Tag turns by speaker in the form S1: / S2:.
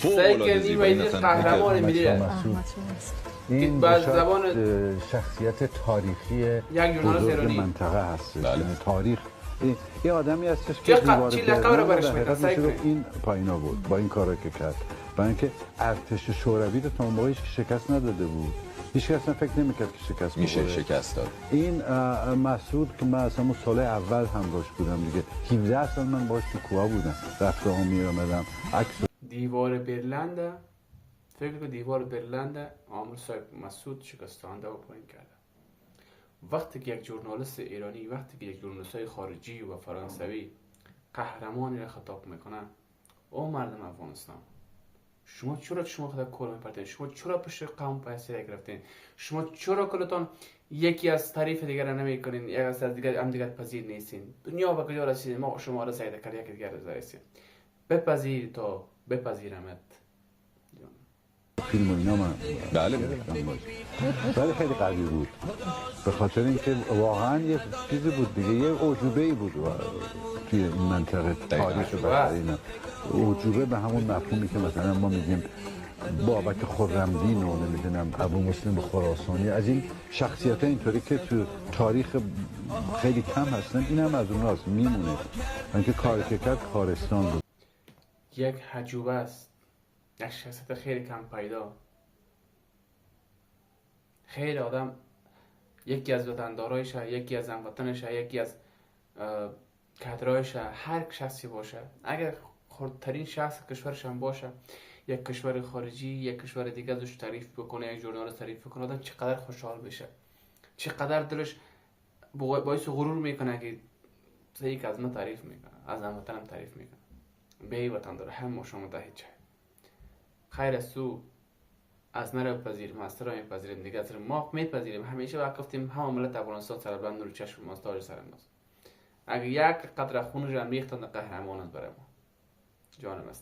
S1: فوق‌العاده زیبایی
S2: قهرمان ملی
S3: این
S2: بعد
S3: شاید
S2: زبان
S3: شخصیت تاریخی
S2: ژورنالیست
S3: بزرگ
S2: ایرانی.
S3: منطقه هست.
S1: بله.
S3: یعنی تاریخ یه آدمی هستش
S2: چه
S3: که دیوار
S2: چی لقب رو
S3: برلین
S2: برش
S3: در
S2: می‌دن؟
S3: حقیقت
S2: سعی
S3: میشه
S2: کنید.
S3: گفت این پایینا بود با این کارا که کرد. برای اینکه ارتش شوروی رو تا اون موقع هیچ شکست نداده بود. هیچ کس هم فکر نمی‌کرد که شکست
S1: میشه
S3: بخوره.
S1: شکست داد.
S3: این مسعود که من اصلا اون سال اول هم باش بودم دیگه 17 سال من باش تو کوه بودم رفته ها میرمدم عکس
S2: دیوار برلند فکر کنم دیوار برلند عامر صاحب مسعود شکستانده و پایین کرده. وقتی که یک ژورنالیست ایرانی وقتی که یک ژورنالیست خارجی و فرانسوی قهرمانی را خطاب میکنه او مردم افغانستان شما خود کول میپرتین، شما چرا پشت قوم پیسه گرفتین، شما چرا کلتان یکی از تعریف دیگر را نمیکنین، یک از دیگر هم دیگر پذیر نیستین. دنیا به کجا رسید ما شما را سعی کرد یک دیگر رسید. بپذیر تا بپذیرمت.
S3: فیلم و اینا من
S1: بله.
S3: ولی خیلی قوی بود به خاطر اینکه واقعا یه چیزی بود دیگه، یه اعجوبه‌ای بود توی این منطقه تاریخ بشری. اینا اعجوبه به همون مفهومی که مثلا ما میگیم بابک خرمدین و نمیدونم ابو مسلم خراسانی، از این شخصیت اینطوری که تو تاریخ خیلی کم هستن، این هم از اوناست میمونه. اینکه کاری که کرد کارستان بود.
S2: یک حجوبه است، یک شخصیت خیلی کم پیدا. خیلی آدم یکی از وطندارایش، یکی از هموطنش، یکی از کادرایش، هر شخصی باشه، اگر خردترین شخص کشورش هم باشه، یک کشور خارجی یک کشور دیگه ازش تعریف بکنه، یک ژورنالیست تعریف بکنه، آدم چقدر خوشحال بشه، چقدر دلش باعث غرور میکنه که صحیح که از من تعریف میکنه، از هموطنم تعریف میکنه. به وطن داره هم ما شما ده چه خیر از تو از نره پذیریم، از ترا میپذیریم دیگه، از ما میپذیریم. همیشه وقت گفتیم همه ملت افغانستان سر بلند رو چشم ماست، تاج سر ماست. اگه یک قطره خون رو ریختن قهرمان است برای ما. جانم است.